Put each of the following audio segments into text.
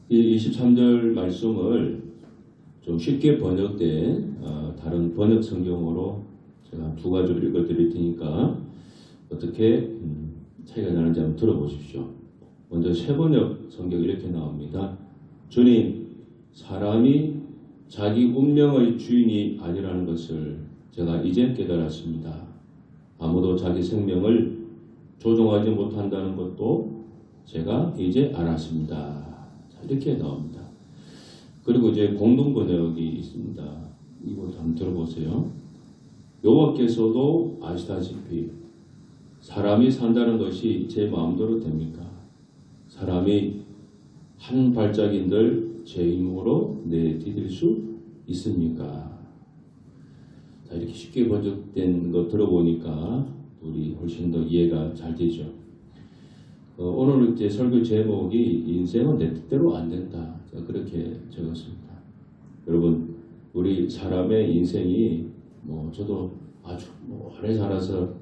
이 23절 말씀을 좀 쉽게 번역된 다른 번역 성경으로 제가 두 가지로 읽어드릴 테니까 어떻게 차이가 나는지 한번 들어보십시오. 먼저 새번역 성경 이렇게 나옵니다. 주님, 사람이 자기 운명의 주인이 아니라는 것을 제가 이제 깨달았습니다. 아무도 자기 생명을 조종하지 못한다는 것도 제가 이제 알았습니다. 이렇게 나옵니다. 그리고 이제 공동번역이 있습니다. 이거 한번 들어보세요. 여호와께서도 아시다시피 사람이 산다는 것이 제 마음대로 됩니까? 사람이 한 발짝인들 제 힘으로 내디딜 수 있습니까? 자, 이렇게 쉽게 번역된 거 들어보니까 우리 훨씬 더 이해가 잘 되죠. 오늘 이제 설교 제목이 인생은 내 뜻대로 안 된다. 그렇게 적었습니다. 여러분, 우리 사람의 인생이 저도 아주 오래 살아서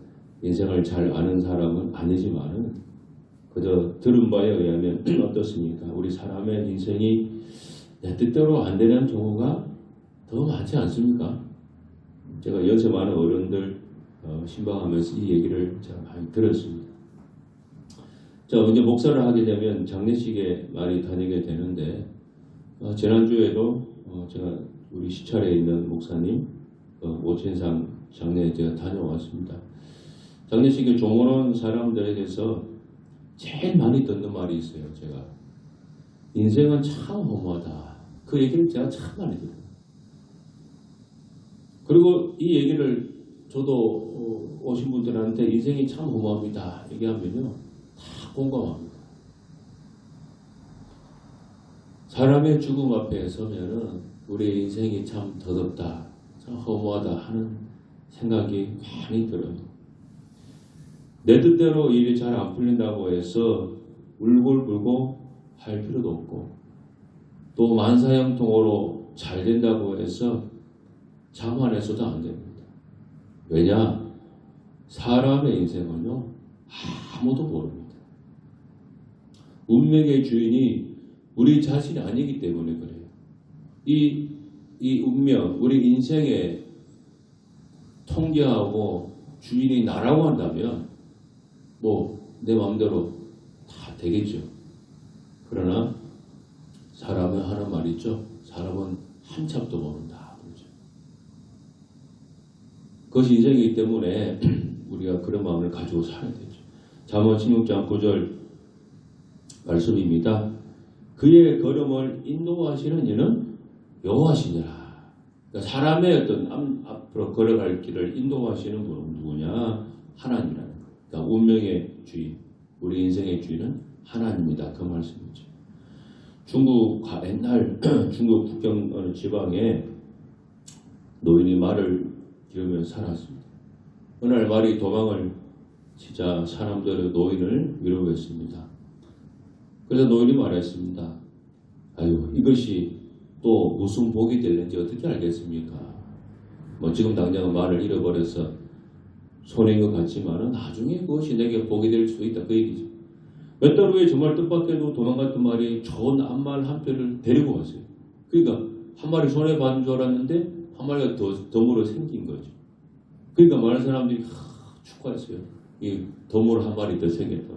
인생을 잘 아는 사람은 아니지만은 그저 들은 바에 의하면 어떻습니까? 우리 사람의 인생이 내 뜻대로 안 되는 경우가 더 많지 않습니까? 제가 연세 많은 어른들 신방하면서 이 얘기를 제가 많이 들었습니다. 자, 이제 목사를 하게 되면 장례식에 많이 다니게 되는데 지난주에도 제가 우리 시찰에 있는 목사님 오천상 장례에 제가 다녀왔습니다. 장례식에 종원한 사람들에게서 제일 많이 듣는 말이 있어요. 제가 인생은 참 허무하다. 그 얘기를 제가 참 많이 들어요. 그리고 이 얘기를 저도 오신 분들한테 인생이 참 허무합니다 얘기하면요 다 공감합니다. 사람의 죽음 앞에 서면은 우리 인생이 참 더럽다, 참 허무하다 하는 생각이 많이 들어요. 내 뜻대로 일이 잘 안 풀린다고 해서 울고불고 할 필요도 없고 또 만사형통으로 잘 된다고 해서 자만해서도 안 됩니다. 왜냐? 사람의 인생은요 아무도 모릅니다. 운명의 주인이 우리 자신이 아니기 때문에 그래요. 이 운명, 우리 인생에 통제하고 주인이 나라고 한다면 내 마음대로 다 되겠죠. 그러나 사람은 하는 말이 있죠. 사람은 한참도 모른다. 그렇죠. 그것이 인생이기 때문에 우리가 그런 마음을 가지고 살아야 되죠. 잠언 16장 9절 말씀입니다. 그의 걸음을 인도하시는 이는 여호와시니라. 그러니까 사람의 어떤 앞으로 걸어갈 길을 인도하시는 분은 누구냐? 하나님이라는 거예요. 그러니까 운명의 주인, 우리 인생의 주인은 하나님이다. 그 말씀이죠. 옛날 중국 국경 어느 지방에 노인이 말을 기르며 살았습니다. 어느 날 말이 도망을 치자 사람들의 노인을 위로했습니다. 그래서 노인이 말했습니다. 아유, 이것이 또 무슨 복이 되는지 어떻게 알겠습니까? 지금 당장은 말을 잃어버려서 손해인 것 같지만 나중에 그것이 내게 복이 될 수 있다. 그 얘기죠. 몇 달 후에 정말 뜻밖에도 도망갔던 말이 좋은 암말 한 편을 데리고 왔어요. 그러니까 한 마리 손해받은 줄 알았는데 한 마리가 덤으로 생긴 거죠. 그러니까 많은 사람들이 축하했어요. 이 덤으로 한 마리 더 생겼다.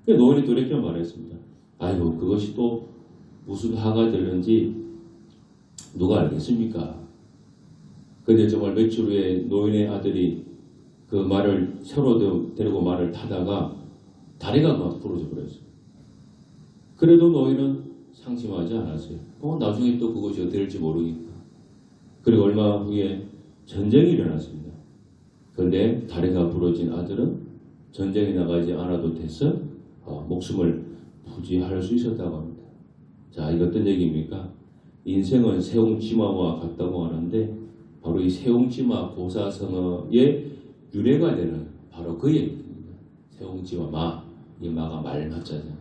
그래서 노인이 또 이렇게 말했습니다. 아이고, 그것이 또 무슨 화가 되는지 누가 알겠습니까? 근데 정말 며칠 후에 노인의 아들이 그 말을 새로 데리고 말을 타다가 다리가 막 부러져 버렸어요. 그래도 노인은 상심하지 않았어요. 나중에 또 그것이 어떻게 될지 모르니까. 그리고 얼마 후에 전쟁이 일어났습니다. 그런데 다리가 부러진 아들은 전쟁에 나가지 않아도 돼서 목숨을 부지할 수 있었다고 합니다. 자, 이거 어떤 얘기입니까? 인생은 세옹지마와 같다고 하는데 바로 이 세옹지마 고사성어의 유래가 되는 바로 그 얘기입니다. 세옹지와 마, 이 마가 말맞자잖아요.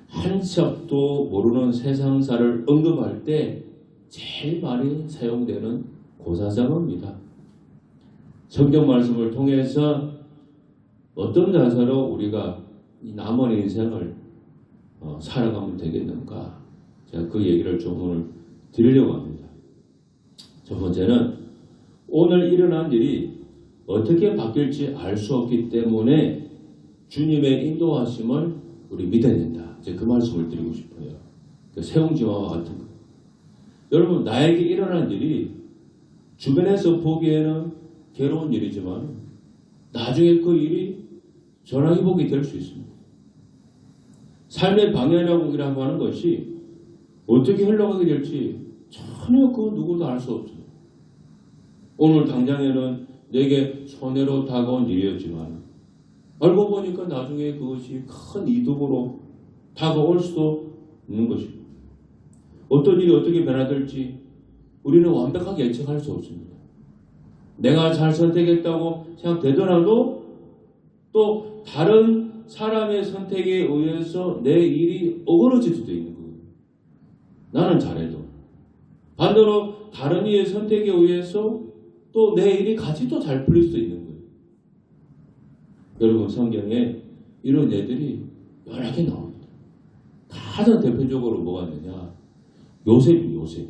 한 척도 모르는 세상사를 언급할 때 제일 많이 사용되는 고사성어입니다. 성경 말씀을 통해서 어떤 자세로 우리가 이 남은 인생을 살아가면 되겠는가? 제가 그 얘기를 좀 오늘 드리려고 합니다. 첫 번째는 오늘 일어난 일이 어떻게 바뀔지 알 수 없기 때문에 주님의 인도하심을 우리 믿어야 된다. 제가 그 말씀을 드리고 싶어요. 세웅지마와 같은 거. 여러분, 나에게 일어난 일이 주변에서 보기에는 괴로운 일이지만 나중에 그 일이 전화위복이 될 수 있습니다. 삶의 방향이라고 하는 것이 어떻게 흘러가게 될지 전혀 그 누구도 알 수 없어요. 오늘 당장에는 내게 손해로 다가온 일이었지만 알고 보니까 나중에 그것이 큰 이득으로 다가올 수도 있는 것입니다. 어떤 일이 어떻게 변화될지 우리는 완벽하게 예측할 수 없습니다. 내가 잘 선택했다고 생각되더라도 또 다른 사람의 선택에 의해서 내 일이 어그러질 수도 있는 거예요. 나는 잘해도. 반대로 다른 이의 선택에 의해서 또 내 일이 같이 또 잘 풀릴 수도 있는 거예요. 여러분, 성경에 이런 애들이 여러 개 나옵니다. 가장 대표적으로 뭐가 있느냐? 요셉.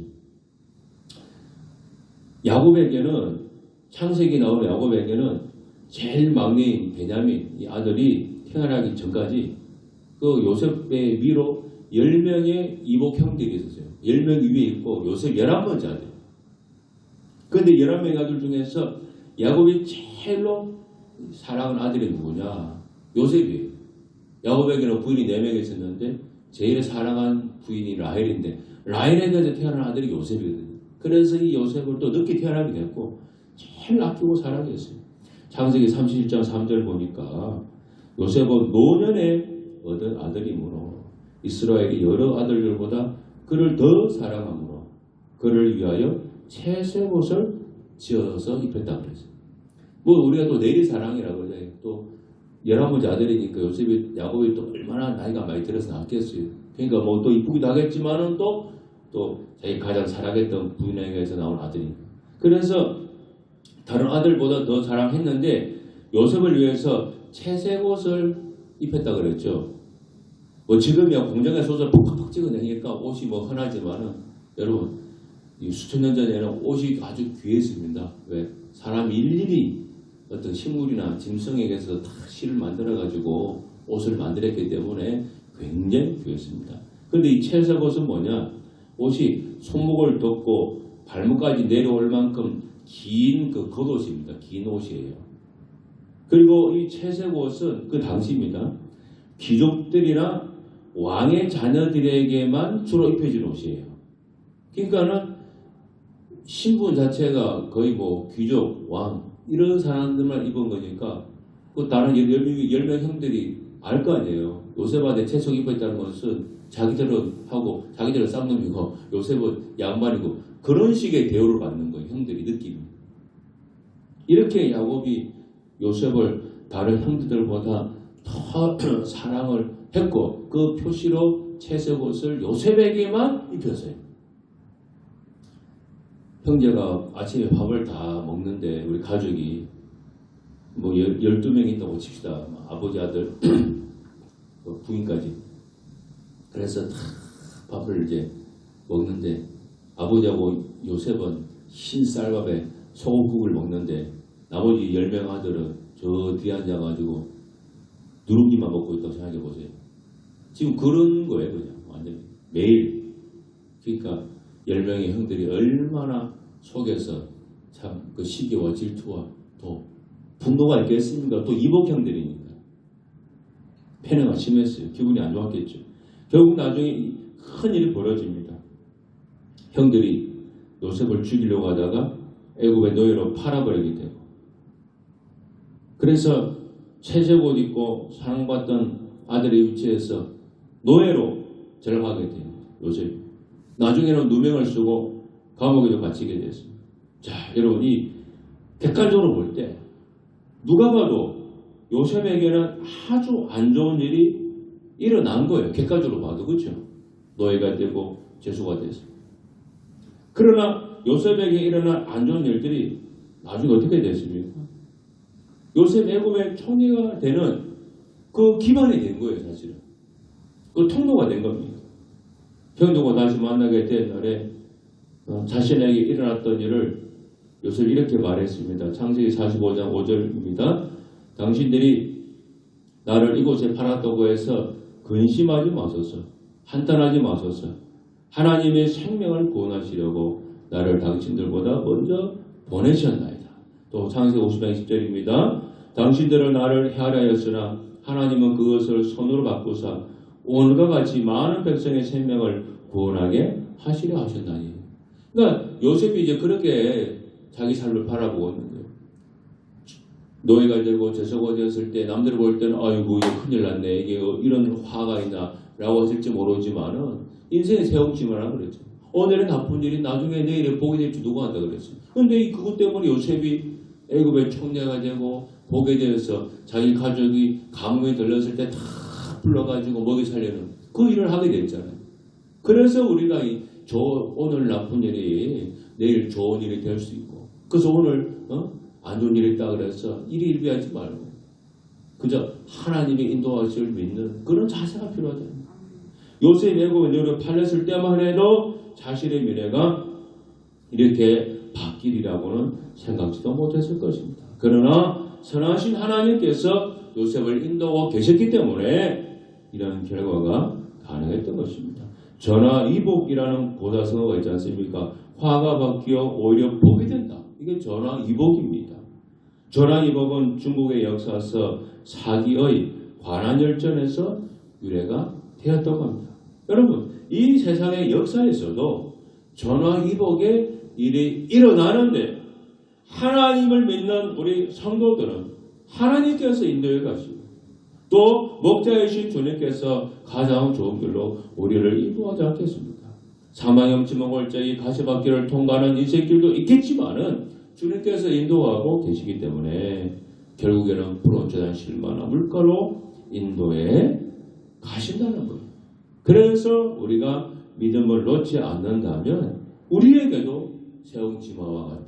야곱에게는, 창세기 나오는 야곱에게는 제일 막내인 베냐민, 이 아들이 태어나기 전까지 그 요셉의 위로 10명의 이복 형들이 있었어요. 10명 위에 있고 요셉 11번째 아들. 그런데 11명의 아들 중에서 야곱이 제일로 사랑하는 아들이 누구냐? 요셉이에요. 야곱에게는 부인이 4명 있었는데 제일 사랑한 부인이 라헬인데 라헬에게서 태어난 아들이 요셉이거든요. 그래서 이 요셉을 또 늦게 태어나게 됐고 제일 아끼고 사랑하게 됐어요. 창세기 31장 3절 보니까 요셉은 노년에 얻은 아들이므로 이스라엘이 여러 아들들보다 그를 더 사랑하므로 그를 위하여 채색 옷을 지어서 입혔다 그랬어요. 뭐 우리가 또 내리 사랑이라고 그러잖아요. 또 11번째 아들이니까 야곱이 또 얼마나 나이가 많이 들어서 낳았겠어요. 그러니까 뭐 또 이쁘기도 하겠지만은 또 자기 가장 사랑했던 부인에게서 나온 아들이니까. 그래서 다른 아들보다 더 사랑했는데 요셉을 위해서 채색 옷을 입혔다 그랬죠. 뭐 지금이야 공장에서 옷을 팍팍 찍어내니까 옷이 뭐 흔하지만은 여러분 이 수천 년 전에는 옷이 아주 귀했습니다. 왜? 사람이 일일이 어떤 식물이나 짐승에게서 다 실을 만들어가지고 옷을 만들었기 때문에 굉장히 귀했습니다. 그런데 이 채색 옷은 뭐냐? 옷이 손목을 덮고 발목까지 내려올 만큼 긴 그 겉옷입니다. 긴 옷이에요. 그리고 이 채색 옷은 그 당시입니다. 귀족들이나 왕의 자녀들에게만 주로 입혀진 옷이에요. 그러니까는 신분 자체가 거의 뭐 귀족, 왕 이런 사람들만 입은 거니까 그 다른 10명 형들이 알 거 아니에요. 요셉한테 채색 입혀있다는 것은 자기들은 하고 자기들은 쌍놈이고 요셉은 양반이고 그런 식의 대우를 받는 거예요. 형들이 느끼는. 이렇게 야곱이 요셉을 다른 형들보다 더 사랑을 했고 그 표시로 채색 옷을 요셉에게만 입혔어요. 형제가 아침에 밥을 다 먹는데 우리 가족이 뭐 12명 있다고 칩시다. 아버지 아들 부인까지. 그래서 다 밥을 이제 먹는데 아버지하고 요셉은 흰 쌀밥에 소금국을 먹는데 나머지 10명 아들은 저 뒤에 앉아가지고 누룽지만 먹고 있다고 생각해 보세요. 지금 그런 거예요. 그냥 완전히 매일. 그러니까 10명의 형들이 얼마나 속에서 참 그 시기와 질투와 또 분노가 있겠습니까? 또 이복형들이니까 패배가 심했어요. 기분이 안 좋았겠죠. 결국 나중에 큰 일이 벌어집니다. 형들이 요셉을 죽이려고 하다가 애굽의 노예로 팔아버리게 되고 그래서 채색 옷 입고 사랑받던 아들의 위치에서 노예로 절하게 돼요. 요셉이. 나중에는 누명을 쓰고 감옥에도 갇히게 됐습니다. 자, 여러분 이 객관적으로 볼 때 누가 봐도 요셉에게는 아주 안 좋은 일이 일어난 거예요. 객관적으로 봐도. 그렇죠? 노예가 되고 죄수가 됐어요. 그러나 요셉에게 일어난 안 좋은 일들이 나중에 어떻게 됐습니까? 요셉 애굽의 총리가 되는 그 기반이 된 거예요. 사실은. 그 통로가 된 겁니다. 형제고 다시 만나게 된 날에 자신에게 일어났던 일을 요셉이 이렇게 말했습니다. 창세기 45장 5절입니다. 당신들이 나를 이곳에 팔았다고 해서 근심하지 마소서. 한탄하지 마소서. 하나님의 생명을 구원하시려고 나를 당신들보다 먼저 보내셨나이다. 또 창세기 50장 10절입니다. 당신들은 나를 해하려 하였으나 하나님은 그것을 손으로 바꾸사 오늘과 같이 많은 백성의 생명을 구원하게 하시려 하셨나니. 그러니까 요셉이 이제 그렇게 자기 삶을 바라보고 있는 거예요. 노예가 되고 재소가 되었을 때 남들이 볼 때는 아이고 이거 큰일 났네, 이게 이런 화가 있나 라고 하실지 모르지만은 인생의 세움치만 하라 그랬죠. 오늘은 나쁜 일이 나중에 내일에 복이 될지 누가 한다 그랬어요. 근데 그것 때문에 요셉이 애굽의 총리가 되고 복에 대해서 자기 가족이 감옥에 들렸을 때 다 불러가지고 먹이 살려는 그 일을 하게 됐잖아요. 그래서 우리가 오늘 나쁜 일이 내일 좋은 일이 될 수 있고, 그래서 오늘 안 좋은 일이 있다 그래서 일희일비하지 말고 그저 하나님의 인도하심을 믿는 그런 자세가 필요하다. 요셉이 애굽에 내려 팔렸을 때만 해도 자신의 미래가 이렇게 바뀌리라고는 생각지도 못했을 것입니다. 그러나 선하신 하나님께서 요셉을 인도하고 계셨기 때문에 이런 결과가 가능했던 것입니다. 전화이복이라는 고사성어가 있지 않습니까? 화가 바뀌어 오히려 복이 된다. 이게 전화이복입니다. 전화이복은 중국의 역사서 사기의 관한열전에서 유래가 되었다고 합니다. 여러분, 이 세상의 역사에서도 전화이복의 일이 일어나는데 하나님을 믿는 우리 성도들은 하나님께서 인도해 가시고 또 목자이신 주님께서 가장 좋은 길로 우리를 인도하지 않겠습니까? 사망의 지몽골짜기 가시밭길을 통과하는 인생길도 있겠지만은 주님께서 인도하고 계시기 때문에 결국에는 불온전한 실마나 물가로 인도해 가신다는 거예요. 그래서 우리가 믿음을 놓지 않는다면 우리에게도 세움치마와 같은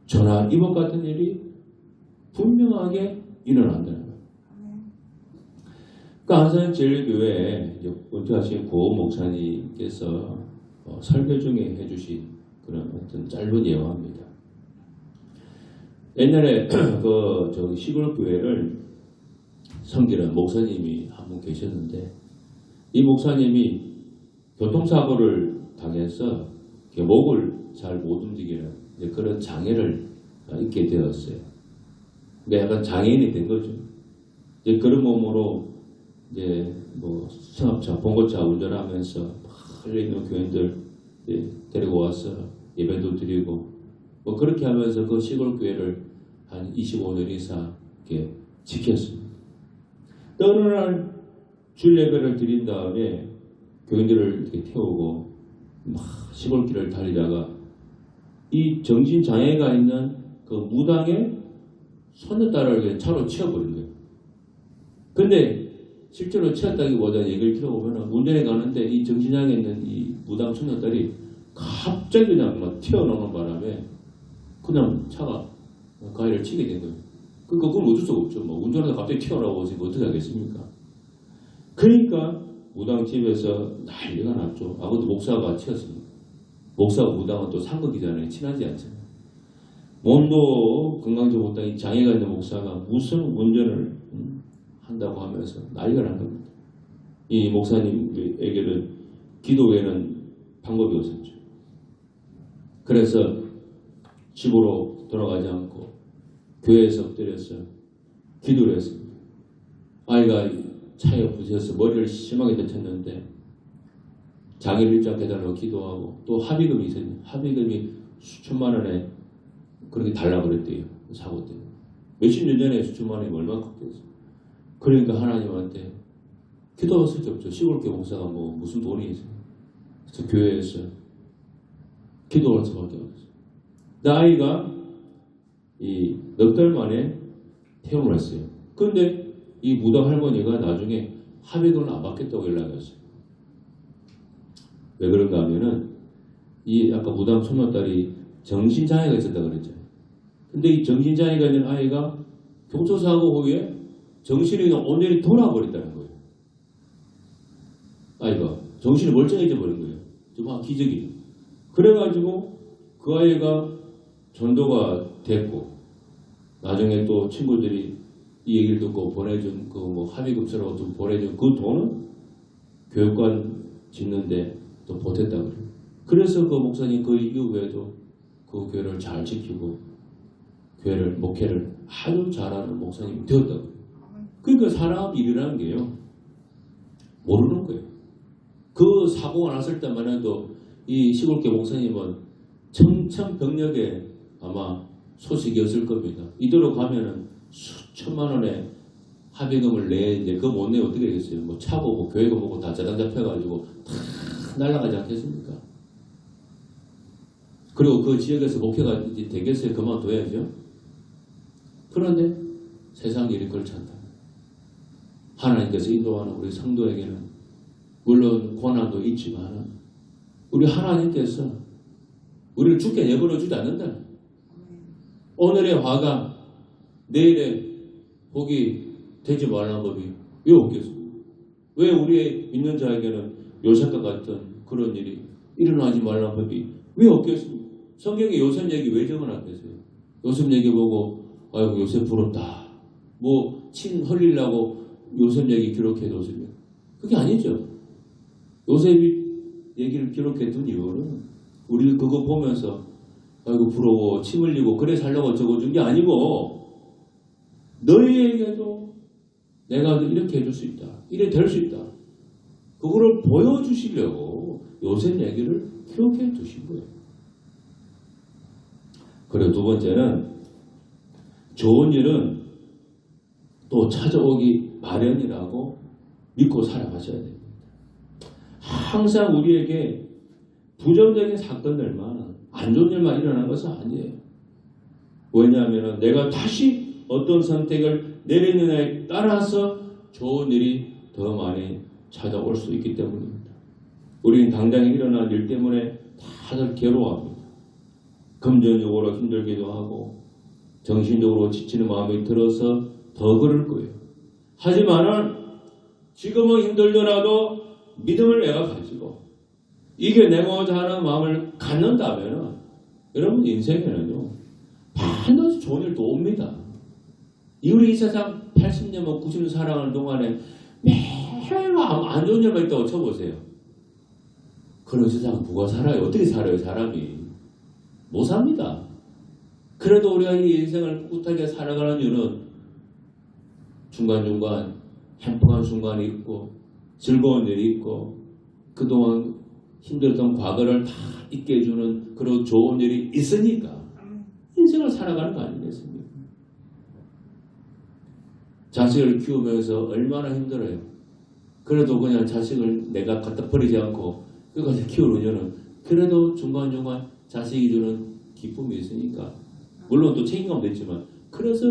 전화이복 같은 일이 분명하게 일어난다는 거예요. 그 안산제일교회에 은퇴하신 고 목사님께서 설교 중에 해주신 그런 어떤 짧은 예화입니다. 옛날에 시골 교회를 섬기는 목사님이 한 분 계셨는데 이 목사님이 교통사고를 당해서 목을 잘 못 움직이는 그런 장애를 입게 되었어요. 근데 약간 장애인이 된 거죠. 이제 그런 몸으로 승합차, 봉고차 운전하면서 할려 있는 교인들 데리고 와서 예배도 드리고 그렇게 하면서 그 시골 교회를 한 25년 이상 이렇게 지켰습니다. 어느 날 주일 예배를 드린 다음에 교인들을 이렇게 태우고 막 시골길을 달리다가 이 정신 장애가 있는 그 무당의 손녀딸을 차로 치워버린 거예요. 근데 실제로 치웠다기보다 얘기를 들어보면 운전해 가는데 이 정신장애 있는 이 무당 손녀딸이 갑자기 그냥 막 튀어나오는 바람에 그냥 차가 가해를 치게 된 거예요. 그건 어쩔 수가 없죠. 운전하다 갑자기 튀어나오고 있으니까 어떻게 하겠습니까? 그러니까 무당 집에서 난리가 났죠. 아무도 목사가 치웠습니다. 목사와 무당은 또 상극이잖아요. 친하지 않잖아요. 몸도 건강지 못한 장애가 있는 목사가 무슨 운전을 한다고 하면서 난리가 난 겁니다. 이 목사님에게는 기도 외에는 방법이 없었죠. 그래서 집으로 돌아가지 않고 교회에서 엎드려서 기도를 했습니다. 아이가 차에 부딪혀서 머리를 심하게 다쳤는데 장애를 입장해달라고 기도하고 또 합의금이 있어요. 합의금이 수천만 원에 그렇게 달라고 그랬대요. 사고 때문에. 몇십 년 전에 수천만 원이 얼마나 컸겠어요. 그러니까 하나님한테 기도할 수밖에 없죠. 시골교회 목사가 무슨 돈이 있어요. 그래서 교회에서 기도할 수밖에 없어요. 아이가 넉 달 만에 퇴원을 했어요. 그런데 이 무당 할머니가 나중에 합의금을 안 받겠다고 연락했어요. 왜 그런가 하면은 이 아까 무당 손녀딸이 정신장애가 있었다고 그랬잖아요. 근데 이 정신장애가 있는 아이가 교통사고 후에 정신이 그냥 온전히 돌아버렸다는 거예요. 정신이 멀쩡해져 버린 거예요. 좀 기적이죠. 그래가지고 그 아이가 전도가 됐고 나중에 또 친구들이 이 얘기를 듣고 보내준 그 뭐 합의금처럼 좀 보내준 그 돈은 교육관 짓는데 또 보탰다 그래요. 그래서 그 목사님 그 이후에도 그 교회를 잘 지키고 교회를 목회를 아주 잘하는 목사님이 되었다고. 그러니까 사람이 일이라는 게요 모르는 거예요. 그 사고가 났을 때만 해도 이 시골교 목사님은 청천벽력에 아마 소식이었을 겁니다. 이대로 가면은 수천만 원의 합의금을 내는데 그거 못 내면 어떻게 되겠어요? 뭐 차 보고 교회가 보고 다 재단 잡혀가지고 다 날아가지 않겠습니까? 그리고 그 지역에서 목회가 되겠어요? 그만둬야죠. 그런데 세상 일이 걸쳤다. 하나님께서 인도하는 우리 성도에게는 물론 고난도 있지만 우리 하나님께서 우리를 죽게 내버려 주지 않는다. 오늘의 화가 내일의 복이 되지 말라는 법이 왜 없겠습니까? 왜 우리의 믿는 자에게는 요셉과 같은 그런 일이 일어나지 말라는 법이 왜 없겠습니까? 성경에 요셉 얘기 왜 적어놨겠어요? 요셉 얘기 보고 아이고 요셉 부럽다. 뭐 침 흘리려고 요셉 얘기 기록해뒀으면 그게 아니죠. 요셉이 얘기를 기록해둔 이유는 우리 그거 보면서 아이고 부러워 침 흘리고 그래 살려고 적어준 게 아니고 너희에게도 내가 이렇게 해줄 수 있다. 이래 될 수 있다. 그거를 보여주시려고 요셉 얘기를 기록해 두신 거예요. 그리고 두 번째는 좋은 일은 또 찾아오기 마련이라고 믿고 살아가셔야 됩니다. 항상 우리에게 부정적인 사건들만 안 좋은 일만 일어나는 것은 아니에요. 왜냐하면 내가 다시 어떤 선택을 내리느냐에 따라서 좋은 일이 더 많이 찾아올 수 있기 때문입니다. 우리는 당장에 일어난 일 때문에 다들 괴로워합니다. 금전적으로 힘들기도 하고 정신적으로 지치는 마음이 들어서 더 그럴 거예요. 하지만은 지금은 힘들더라도 믿음을 내가 가지고 이겨내고자 하는 마음을 갖는다면 여러분 인생에는요 반드시 좋은 일도 옵니다. 우리 이 세상 80년, 90년 살아가는 동안에 매일 안 좋은 일만 있다고 쳐보세요. 그런 세상 누가 살아요? 어떻게 살아요 사람이? 못 삽니다. 그래도 우리가 이 인생을 꿋꿋하게 살아가는 이유는 중간중간 행복한 순간이 있고 즐거운 일이 있고 그동안 힘들었던 과거를 다 잊게 해주는 그런 좋은 일이 있으니까 인생을 살아가는 거 아니겠습니까? 자식을 키우면서 얼마나 힘들어요. 그래도 그냥 자식을 내가 갖다 버리지 않고 끝까지 키우는 이유는 그래도 중간중간 자식이 주는 기쁨이 있으니까 물론 또 책임감도 있지만 그래서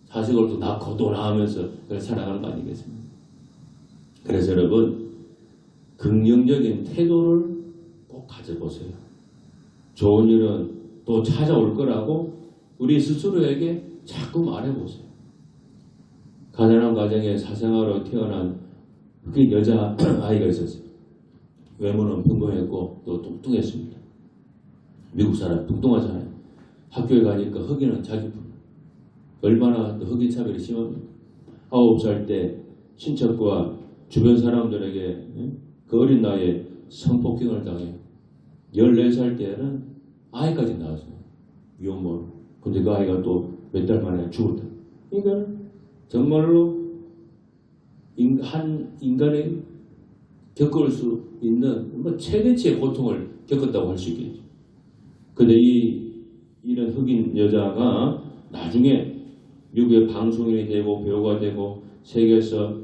자식을 또 낳고 또 낳으면서 살아가는 거 아니겠습니까? 그래서 여러분 긍정적인 태도를 꼭 가져보세요. 좋은 일은 또 찾아올 거라고 우리 스스로에게 자꾸 말해보세요. 가난한 가정에 사생아로 태어난 그 여자 아이가 있었어요. 외모는 평범했고 또 뚱뚱했습니다. 미국 사람 뚱뚱하잖아요. 학교에 가니까 흑인은 자기 분. 얼마나 흑인 차별이 심합니까? 9살 때 친척과 주변 사람들에게 그 어린 나이에 성폭행을 당해요. 14살 때는 아이까지 낳았어요. 위험으로. 근데 그 아이가 또 몇 달 만에 죽었다. 그러니까 정말로 한 인간이 겪을 수 있는 최대치의 고통을 겪었다고 할 수 있겠죠. 근데 이런 흑인 여자가 나중에 미국의 방송인이 되고 배우가 되고 세계에서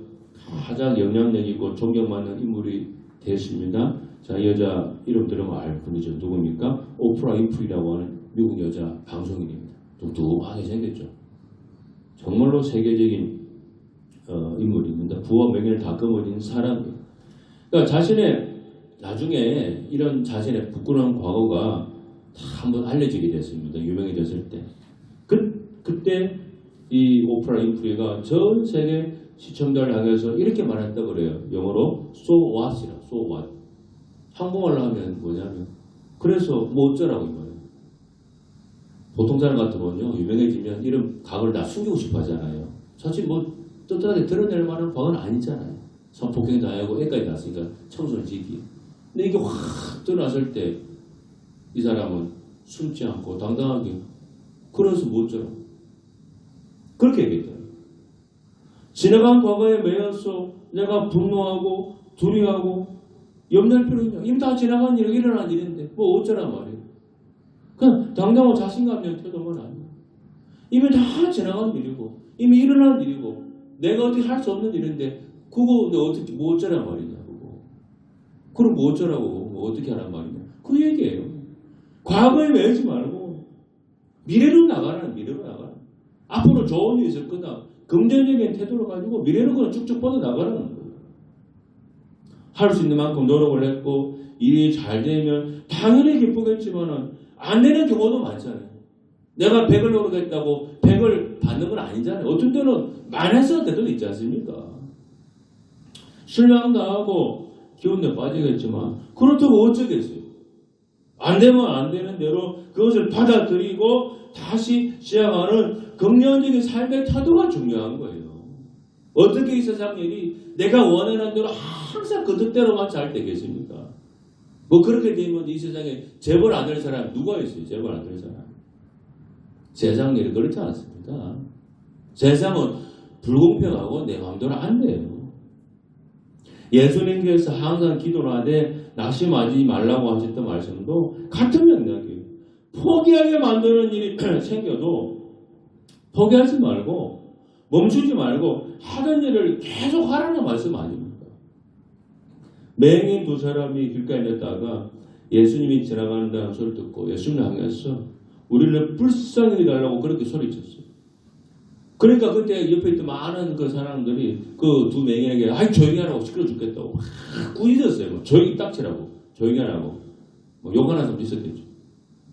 가장 영향력 있고 존경받는 인물이 됐습니다. 자, 이 여자 이름 들으면 알 분이죠. 누굽니까? 오프라 윈프리라고 하는 미국 여자 방송인입니다. 뚱뚱하게 생겼죠. 정말로 세계적인 인물입니다. 부와 명예를 다 거머쥔 사람이에요. 그러니까 자신의 나중에 이런 자신의 부끄러운 과거가 다 한번 알려지게 됐습니다. 유명해졌을 때. 그때 이 오프라 윈프리가 전 세계 시청자를 향해서 이렇게 말했다 그래요. 영어로 so what이라 so what. 한국말로 하면 뭐냐면 그래서 뭐 어쩌라고 이 말이에요. 보통 사람 같으면요 유명해지면 이런 각을 다 숨기고 싶어 하잖아요. 사실 뭐 떳떳하게 드러낼 만한 과은 아니잖아요. 성폭행 당하고 애까지 났으니까 청소년 지기. 근데 이게 확 드러났을 때 이 사람은 숨지 않고 당당하게 그래서 뭐 어쩌라고 그렇게 얘기했잖아요. 지나간 과거에 매여서 내가 분노하고 두려워하고 염려할 필요 있냐. 이미 다 지나간 일이 일어난 일인데 뭐 어쩌란 말이에요. 그냥 당당하고 자신감 있는 태도만 아니에요. 이미 다 지나간 일이고 이미 일어난 일이고 내가 어떻게 할 수 없는 일인데 그거 어떻게 뭐 어쩌란 말이냐. 그럼 뭐 어쩌라고 뭐 어떻게 하란 말이냐. 그 얘기예요. 과거에 매이지 말고 미래로 나가라. 미래로 나가라. 앞으로 좋은 일이 있을 거다. 긍정적인 태도를 가지고 미래로 그냥 쭉쭉 뻗어나가라는 거예요. 할 수 있는 만큼 노력을 했고 일이 잘 되면 당연히 기쁘겠지만 안 되는 경우도 많잖아요. 내가 100을 노력했다고 100을 받는 건 아니잖아요. 어떤 때는 많았을 때도 있지 않습니까? 실망당하고 기운내 빠지겠지만 그렇다고 어쩌겠어요. 안 되면 안 되는 대로 그것을 받아들이고 다시 시작하는 긍정적인 삶의 태도가 중요한 거예요. 어떻게 이 세상 일이 내가 원하는 대로 항상 그 뜻대로만 잘 되겠습니까? 뭐 그렇게 되면 이 세상에 재벌 안 될 사람 누가 있어요? 재벌 안 될 사람. 세상 일이 그렇지 않습니다. 세상은 불공평하고 내 마음대로 안 돼요. 예수님께서 항상 기도를 하되 낙심하지 말라고 하셨던 말씀도 같은 맥락이에요. 포기하게 만드는 일이 생겨도 포기하지 말고 멈추지 말고 하던 일을 계속 하라는 말씀 아닙니까? 맹인 두 사람이 길가에 내다가 예수님이 지나가는다는 소리를 듣고 예수님을 향해서 우리를 불쌍히 해달라고 그렇게 소리쳤어요. 그러니까 그때 옆에 있던 많은 그 사람들이 그 두 맹인에게 아이 조용히 하라고 시끄러 죽겠다고 막 꾸짖었어요. 뭐 조용히 닥치라고 조용히 하라고 뭐 욕하는 사람도 있었겠죠.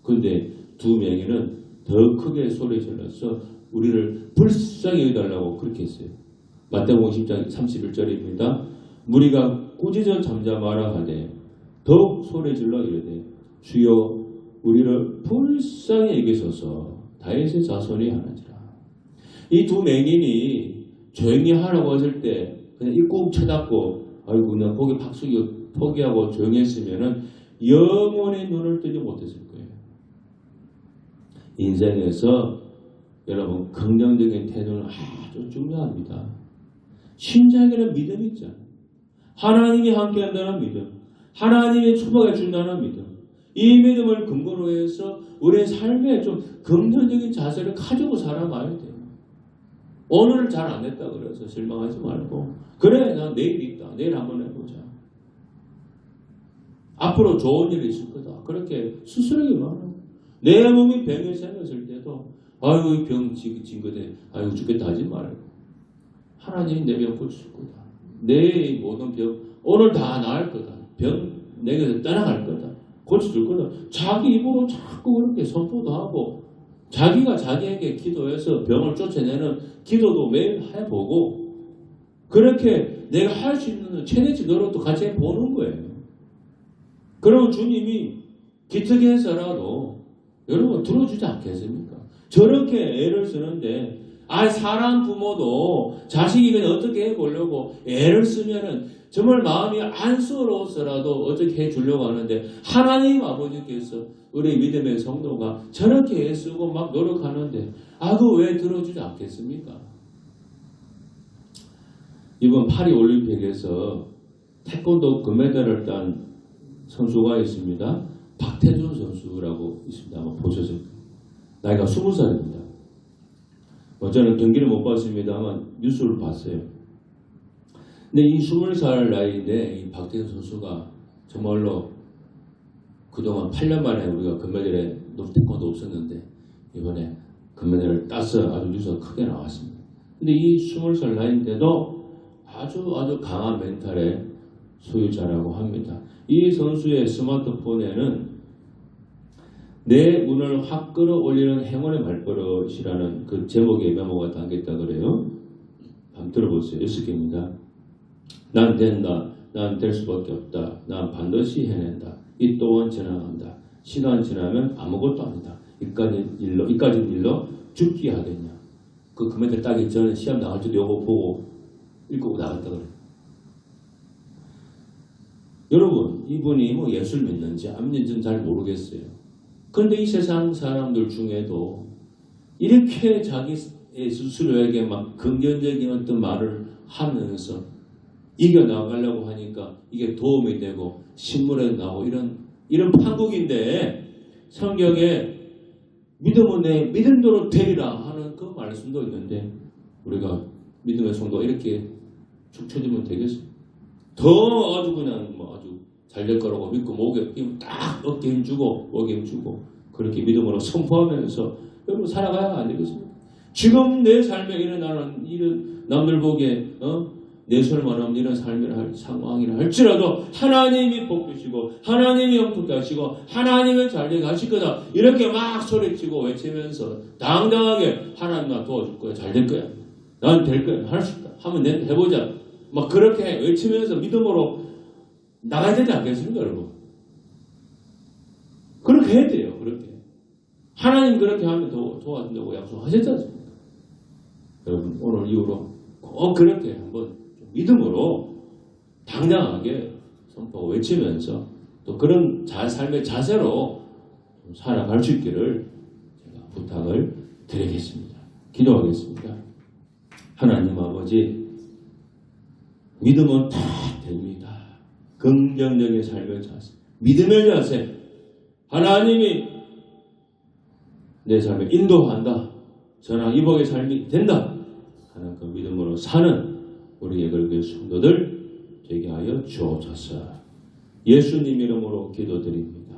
그런데 두 맹인은 더 크게 소리 질러서 우리를 불쌍히 해달라고 그렇게 했어요. 마태복음 10장 31절입니다. 무리가 꾸짖어 잠잠하라 하되 더욱 소리 질러 이르되 주여 우리를 불쌍히 여기소서. 다윗의 자손이 하나니라. 이 두 맹인이 조용히 하라고 하실 때 그냥 입 꾹 쳐닫고 아이고 그냥 고개 팍 숙이고 포기하고 조용히 했으면은 영원히 눈을 뜨지 못했을 거예요. 인생에서 여러분 긍정적인 태도는 아주 중요합니다. 신자에게는 믿음이 있잖아요. 하나님이 함께한다는 믿음, 하나님이 축복해 준다는 믿음, 이 믿음을 근거로 해서 우리의 삶에 좀 긍정적인 자세를 가지고 살아가야 돼요. 오늘을 잘 안 됐다 그래서 실망하지 말고 그래 나 내일 있다. 내일 한번 해보자. 앞으로 좋은 일이 있을 거다. 그렇게 스스로에게 말하고 내 몸이 병이 생겼을 때도 아이고 병 징그대 아이고 죽겠다 하지 말고 하나님이 내 병 고칠 거다. 내 모든 병 오늘 다 나을 거다. 병 내게서 떠나갈 거다. 고쳐줄 거다. 자기 입으로 자꾸 그렇게 선포도 하고 자기가 자기에게 기도해서 병을 쫓아내는 기도도 매일 해보고 그렇게 내가 할 수 있는 최대치 노력도 같이 해보는 거예요. 그러면 주님이 기특해 해서라도 여러분 들어주지 않겠습니까? 저렇게 애를 쓰는데 사람 부모도 자식이 그냥 어떻게 해보려고 애를 쓰면은 정말 마음이 안쓰러워서라도 어떻게 해주려고 하는데 하나님 아버지께서 우리 믿음의 성도가 저렇게 애쓰고 막 노력하는데 그거 왜 들어주지 않겠습니까? 이번 파리 올림픽에서 태권도 금메달을 딴 선수가 있습니다. 박태준 선수라고 있습니다. 한번 보셔서 나이가 20살입니다. 저는 경기를 못 봤습니다만 뉴스를 봤어요. 근데 이 20살 나이인데 이 박태준 선수가 정말로 그동안 8년 만에 우리가 금메달에 태권도 없었는데 이번에 금메달을 따서 아주 뉴스가 크게 나왔습니다. 근데 이 20살 나이인데도 아주 강한 멘탈의 소유자라고 합니다. 이 선수의 스마트폰에는 내 운을 확 끌어올리는 행운의 말버릇이라는 그 제목의 메모가 담겨있다 그래요. 한번 들어보세요. 6개입니다. 난 된다. 난 될 수밖에 없다. 난 반드시 해낸다. 이 또한 지나간다. 시간 지나면 아무것도 아니다. 이까진 일로 죽기 하겠냐. 그 멘트 딱 전에 시험 나갈 때도 요거 보고 읽고 나갔다 그래요. 여러분, 이분이 뭐 예수를 믿는지 안 믿는지는 잘 모르겠어요. 그런데 이 세상 사람들 중에도 이렇게 자기 스스로에게 막 긍정적인 어떤 말을 하면서 이겨나가려고 하니까 이게 도움이 되고 신문에 나오고 이런 판국인데, 성경에 믿음은 내 믿음대로 되리라 하는 그 말씀도 있는데 우리가 믿음의 성도가 이렇게 축 처지면 되겠어요? 더 아주 그냥 뭐 아주 잘 될 거라고 믿고 목에 딱 어깨 힘주고 목에 힘주고 그렇게 믿음으로 선포하면서 여러분 살아가야 안 되겠습니까? 지금 내 삶에 일어나는 이런 남들 보기에 내설만 하면 이런 삶이라 할 상황이라 할지라도 하나님이 복 주시고 하나님이 영토케 하시고 하나님은 잘되게 하실 거다 이렇게 막 소리치고 외치면서 당당하게 하나님 나 도와줄 거야. 잘 될 거야. 난 될 거야. 할 수 있다. 하면 해보자. 막 그렇게 외치면서 믿음으로 나가야 되지 않겠습니까, 여러분? 그렇게 해야 돼요. 그렇게. 하나님 그렇게 하면 도와준다고 약속하셨지 않습니까? 여러분, 오늘 이후로 꼭 그렇게 한번 믿음으로 당당하게 선포하고 외치면서 또 그런 삶의 자세로 살아갈 수 있기를 제가 부탁을 드리겠습니다. 기도하겠습니다. 하나님 아버지, 믿음은 다 됩니다. 긍정적인 삶의 자세, 믿음의 자세, 하나님이 내 삶에 인도한다. 저나 이복의 삶이 된다. 하나님 그 믿음으로 사는 우리 예글교회 성도들 되게 하여 주옵소서. 예수님 이름으로 기도드립니다.